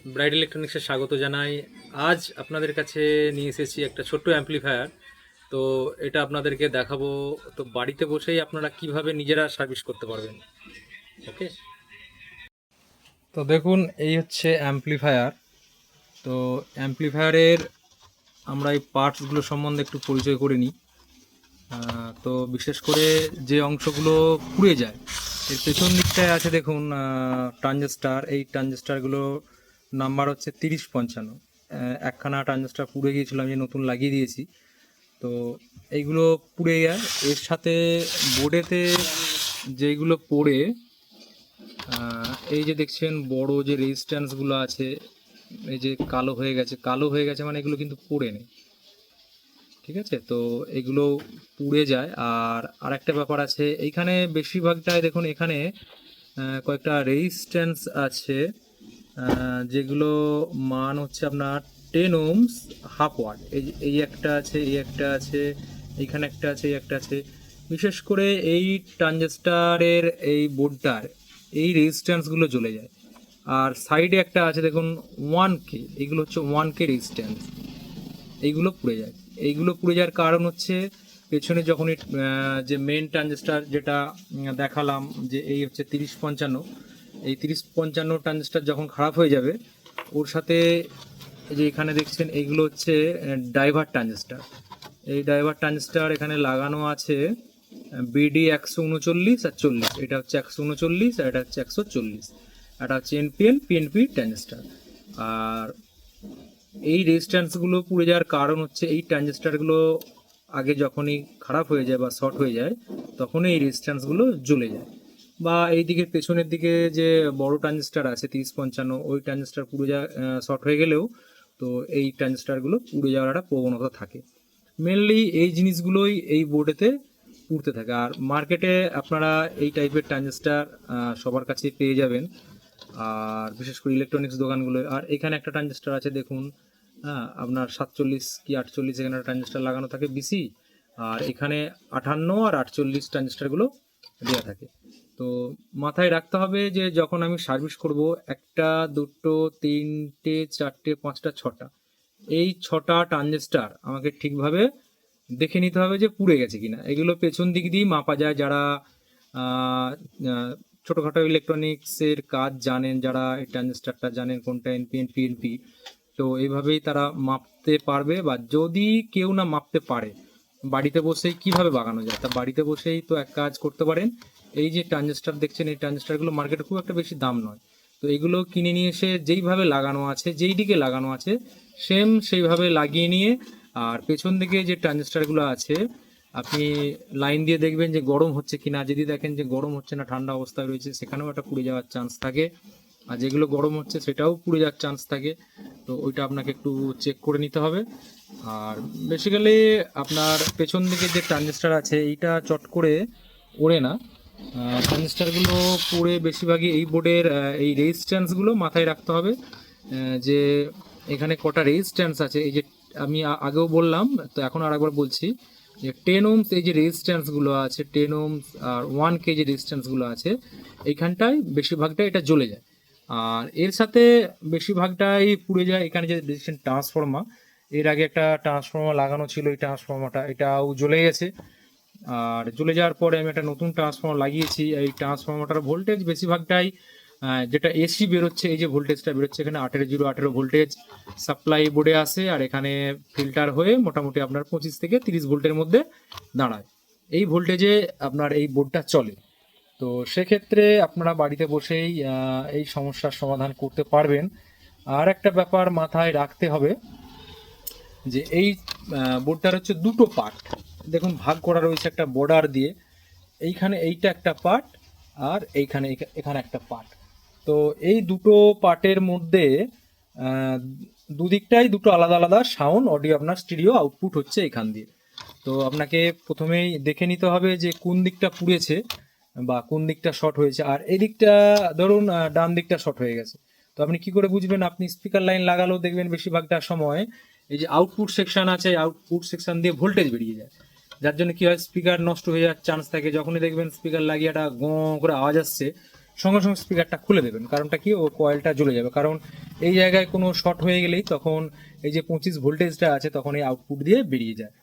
Bride ইলেকট্রনিক্সে স্বাগত জানাই। আজ আপনাদের কাছে নিয়ে এসেছি একটা ছোট্ট অ্যাম্প্লিফায়ার। তো এটা আপনাদেরকে দেখাবো। তো বাড়িতে বসেই আপনারা কিভাবে নিজেরা সার্ভিস করতে পারবেন। ওকে, তো দেখুন এই হচ্ছে অ্যাম্প্লিফায়ার। তো অ্যাম্প্লিফায়ারের আমরা এই পার্টসগুলো সম্বন্ধে একটু পরিচয় করে নিই। তো বিশেষ করে যে অংশগুলো পুড়ে যায়, এর পেছন দিকটায় আছে দেখুন ট্রানজিস্টার। এই ট্রানজিস্টারগুলো নাম্বার হচ্ছে 3055। একখানা ট্রানজিস্টার পুড়ে গিয়েছিল, আমি নতুন লাগিয়ে দিয়েছি। তো এইগুলো পুড়ে যায়। এর সাথে বোর্ডেতে যেইগুলো পড়ে এই যে দেখছেন বড় যে রেজিস্ট্যান্সগুলো আছে, এই যে কালো হয়ে গেছে, কালো হয়ে গেছে মানে এগুলো কিন্তু পড়ে নেই। ঠিক আছে, তো এগুলো পুড়ে যায়। আর আরেকটা ব্যাপার আছে, এইখানে বেশিরভাগটাই দেখুন এখানে কয়েকটা রেজিস্ট্যান্স আছে, যেগুলো মান হচ্ছে আপনার 10 ohms, হাফ ওয়াট। এই একটা আছে, এই একটা আছে, এইখানে একটা আছে, এই একটা আছে। বিশেষ করে এই ট্রানজিস্টারের এই বোর্ডটার এই রেজিস্ট্যান্সগুলো জ্বলে যায়। আর সাইডে একটা আছে দেখুন 1K, এগুলো হচ্ছে 1K রেজিস্ট্যান্স, এইগুলো পুড়ে যায়। এইগুলো পুড়ে যাওয়ার কারণ হচ্ছে পেছনে যখনই যে মেন ট্রানজিস্টার যেটা দেখালাম, যে এই হচ্ছে 3055, এই 3055 ট্রানজিস্টার যখন খারাপ হয়ে যাবে, ওর সাথে এই যে এখানে দেখছেন এইগুলো হচ্ছে ডাইভার ট্রানজিস্টার। এই ডাইভার ট্রানজিস্টার এখানে লাগানো আছে বিডি 139 আর 40। এটা হচ্ছে 139 আর এটা হচ্ছে 140। এটা হচ্ছে এনপিএন পিএনপি ট্রানজিস্টার। আর এই রেজিস্ট্যান্সগুলো পুড়ে যাওয়ার কারণ হচ্ছে এই ট্রানজিস্টারগুলো আগে যখনই খারাপ হয়ে যায় বা শর্ট হয়ে যায়, তখনই এই রেজিস্ট্যান্সগুলো জ্বলে যায়। বা এই দিকের পেছনের দিকে যে বড় ট্রানজিস্টার আছে 3055, ওই ট্রানজিস্টার পুড়ে যাওয়া শর্ট হয়ে গেলেও তো এই ট্রানজিস্টারগুলো পুড়ে যাওয়ার একটা প্রবণতা থাকে। মেনলি এই জিনিসগুলোই এই বোর্ডেতে পুড়তে থাকে। আর মার্কেটে আপনারা এই টাইপের ট্রানজিস্টার সবার কাছে পেয়ে যাবেন, আর বিশেষ করে ইলেকট্রনিক্স দোকানগুলো। আর এখানে একটা ট্রানজিস্টার আছে দেখুন, হ্যাঁ, আপনার 47 কি 48 এখানে একটা ট্রানজিস্টার লাগানো থাকে বিসি। আর এখানে 58 আর 48 ট্রানজিস্টারগুলো দেওয়া থাকে। তো মাথায় রাখতে হবে যে যখন আমি সার্ভিস করব, একটা দুটো তিনটে চারটে পাঁচটা ছটা, এই ছটা ট্রানজিস্টার আমাকে ঠিকভাবে দেখে নিতে হবে যে পুড়ে গেছে কিনা। এগুলো পেছন দিক দিয়ে মাপা যায়। যারা আহ, আহ, ছোটোখাটো ইলেকট্রনিক্সের কাজ জানেন, যারা এই ট্রানজিস্টারটা জানেন কোনটা এনপিএন পিএনপি, তো এইভাবেই তারা মাপতে পারবে। বা যদি কেউ না মাপতে পারে, বাড়িতে বসেই কিভাবে বাগানো যায়, তা বাড়িতে বসেই তো এক কাজ করতে পারেন। এই যে ট্রানজিস্টার দেখছেন, এই ট্রানজিস্টারগুলো মার্কেটে খুব একটা বেশি দাম নয়। তো এগুলো কিনে নিয়ে এসে যেইভাবে লাগানো আছে, যেই দিকে লাগানো আছে সেম সেইভাবে লাগিয়ে নিয়ে, আর পেছন দিকে যে ট্রানজিস্টারগুলো আছে আপনি লাইন দিয়ে দেখবেন যে গরম হচ্ছে কিনা। যদি দেখেন যে গরম হচ্ছে না, ঠান্ডা অবস্থায় রয়েছে, সেখানেও একটা পুড়ে যাওয়ার চান্স থাকে। আর যেগুলো গরম হচ্ছে সেটাও পুড়ে যাওয়ার চান্স থাকে। তো ওইটা আপনাকে একটু চেক করে নিতে হবে। আর বেসিক্যালি আপনার পেছন দিকে যে ট্রানজিস্টার আছে এইটা চট করে ওড়ে না। ট্রানজিস্টারগুলো পুড়ে বেশিরভাগই এই বোর্ডের এই রেজিস্ট্যান্সগুলো মাথায় রাখতে হবে। যে এখানে কটা রেজিস্ট্যান্স আছে, এই যে আমি আগেও বললাম, তো এখন আর একবার বলছি যে 10 ohms এই যে রেজিস্ট্যান্সগুলো আছে, 10 ohms আর 1K যে রেজিস্ট্যান্সগুলো আছে, এইখানটায় বেশিরভাগটা এটা জ্বলে যায়। আর এর সাথে বেশিরভাগটাই পুড়ে যায় এখানে যে দেখছেন ট্রান্সফর্মার। এর আগে একটা ট্রান্সফর্মার লাগানো ছিল, এই ট্রান্সফর্মারটা এটাও জ্বলে গেছে। আর জ্বলে যাওয়ার পরে আমি একটা নতুন ট্রান্সফর্মার লাগিয়েছি। এই ট্রান্সফর্মারটার ভোল্টেজ বেশিরভাগটাই যেটা এসি বেরোচ্ছে, এই যে ভোল্টেজটা বেরোচ্ছে এখানে 18 ভোল্টেজ সাপ্লাই বোর্ডে আসে। আর এখানে ফিল্টার হয়ে মোটামুটি আপনার 25 থেকে 30 ভোল্টের মধ্যে দাঁড়ায়। এই ভোল্টেজে আপনার এই বোর্ডটা চলে। তো সেক্ষেত্রে আপনারা বাড়িতে বসেই এই সমস্যার সমাধান করতে পারবেন। আর একটা ব্যাপার মাথায় রাখতে হবে যে এই বোর্ডটার হচ্ছে দুটো পার্ট, দেখুন ভাগ করা রয়েছে একটা বর্ডার দিয়ে। এইখানে এইটা একটা পার্ট, আর এইখানে এখানে একটা পার্ট। তো এই দুটো পার্টের মধ্যে আহ, দুদিকটাই দুটো আলাদা আলাদা সাউন্ড অডিও আপনার স্টিরিও আউটপুট হচ্ছে এখান দিয়ে। তো আপনাকে প্রথমেই দেখে নিতে হবে যে কোন দিকটা পুড়েছে বা কোন দিকটা শর্ট হয়েছে। আর এই দিকটা ধরুন ডান দিকটা শর্ট হয়ে গেছে, তো আপনি কি করে বুঝবেন? আপনি স্পিকার লাইন লাগালেও দেখবেন বেশিরভাগটা সময় এই যে আউটপুট সেকশন আছে, আউটপুট সেকশন দিয়ে ভোল্টেজ বেরিয়ে যায়, যার জন্য কি হয় স্পিকার নষ্ট হয়ে যাওয়ার চান্স থাকে। যখনই দেখবেন স্পিকার লাগিয়ে একটা গঁ করে আওয়াজ আসছে, সঙ্গে সঙ্গে স্পিকারটা খুলে দেবেন। কারণটা কি, ও কয়েলটা জ্বলে যাবে। কারণ এই জায়গায় কোনো শর্ট হয়ে গেলেই তখন এই যে 25 ভোল্টেজটা আছে তখন এই আউটপুট দিয়ে বেরিয়ে যায়।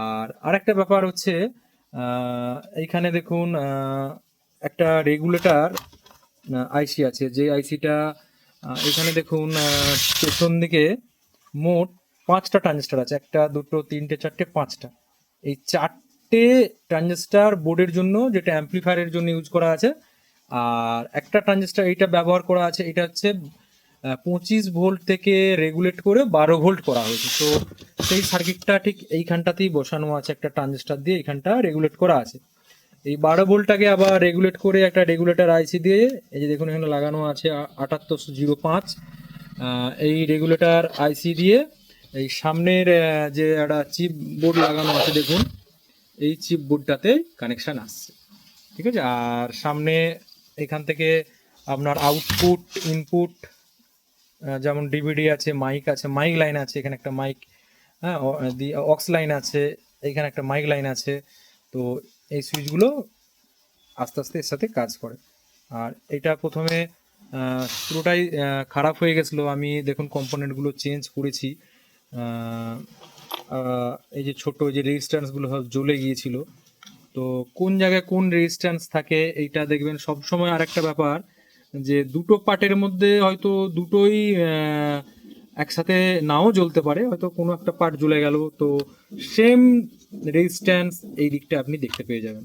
আর আরেকটা ব্যাপার হচ্ছে এইখানে দেখুন একটা রেগুলেটর আইসি আছে, যে আইসিটা এখানে দেখুন পেছন দিকে মোট 5টা ট্রানজিস্টার আছে, 1 2 3 4 5টা। এই 4টে ট্রানজিস্টার বোর্ডের জন্য, যেটা অ্যাম্পলিফায়ারের জন্য ইউজ করা আছে, আর একটা ট্রানজিস্টার এইটা ব্যবহার করা আছে, এটা হচ্ছে 25 ভোল্ট থেকে রেগুলেট করে 12 ভোল্ট করা হয়েছে। তো সেই সার্কিটটা ঠিক এইখানটাতেই বসানো আছে, একটা ট্রানজিস্টার দিয়ে এইখানটা রেগুলেট করা আছে। এই 12 ভোল্টটাকে আবার রেগুলেট করে একটা রেগুলেটর আইসি দিয়ে, এই যে দেখুন এখানে লাগানো আছে 7805, এই রেগুলেটর আইসি দিয়ে এই সামনের যে একটা চিপ বোর্ড লাগানো আছে দেখুন, এই চিপ বোর্ডটাতে কানেকশান আসছে, ঠিক আছে। আর সামনে এখান থেকে আপনার আউটপুট ইনপুট, যেমন ডিভিডি আছে, মাইক আছে, মাইক লাইন আছে, এখানে একটা মাইক, হ্যাঁ, অক্স লাইন আছে, এখানে একটা মাইক লাইন আছে। তো এই সুইচগুলো আস্তে আস্তে এর সাথে কাজ করে। আর এটা প্রথমে পুরোটাই খারাপ হয়ে গেছিলো, আমি দেখুন কম্পোনেন্টগুলো চেঞ্জ করেছি। এই যে ছোট যে রেজিস্ট্যান্সগুলো সব জ্বলে গিয়েছিল, তো কোন জায়গায় কোন রেজিস্ট্যান্স থাকে এইটা দেখবেন সবসময়। আর একটা ব্যাপার, যে দুটো পার্টের মধ্যে হয়তো দুটোই একসাথে নাও জ্বলতে পারে, হয়তো কোনো একটা পার্ট জ্বলে গেল, তো সেম রেজিস্ট্যান্স এই দিকটা আপনি দেখতে পেয়ে যাবেন,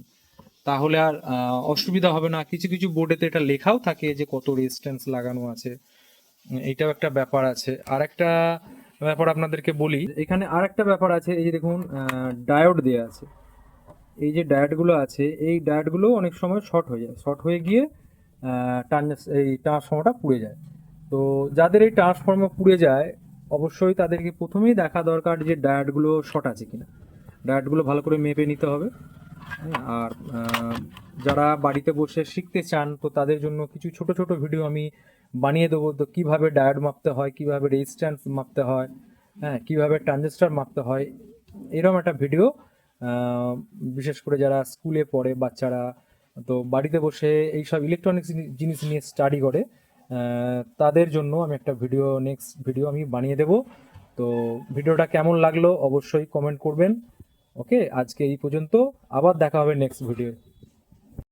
তাহলে আর অসুবিধা হবে না। কিছু কিছু বোর্ডেতে এটা লেখাও থাকে যে কত রেজিস্ট্যান্স লাগানো আছে, এইটাও একটা ব্যাপার আছে। আর একটা ব্যাপার আপনাদেরকে বলি, এখানে আর একটা ব্যাপার আছে, এই যে দেখুন ডায়োড দেওয়া আছে, এই যে ডায়োডগুলো আছে, এই ডায়োডগুলো অনেক সময় শর্ট হয়ে যায়, শর্ট হয়ে গিয়ে এই ট্রান্সফর্মারটা পুড়ে যায়। তো যাদের এই ট্রান্সফর্মার পুড়ে যায়, অবশ্যই তাদেরকে প্রথমেই দেখা দরকার যে ডায়োডগুলো শর্ট আছে কিনা, ডায়োডগুলো ভালো করে মেপে নিতে হবে। আর যারা বাড়িতে বসে শিখতে চান, তো তাদের জন্য কিছু ছোট ছোট ভিডিও আমি বানিয়ে দেবো, তো কীভাবে ডায়োড মাপতে হয়, কীভাবে রেজিস্ট্যান্স মাপতে হয়, হ্যাঁ, কীভাবে ট্রানজিস্টর মাপতে হয়, এরকম একটা ভিডিও, বিশেষ করে যারা স্কুলে পড়ে বাচ্চারা, তো বাড়িতে বসে এইসব ইলেকট্রনিক্স জিনিস নিয়ে স্টাডি করে, তাদের জন্য আমি একটা নেক্সট ভিডিও আমি বানিয়ে দেব। তো ভিডিওটা কেমন লাগলো অবশ্যই কমেন্ট করবেন। ওকে, আজকে এই পর্যন্ত, আবার দেখা হবে নেক্সট ভিডিও।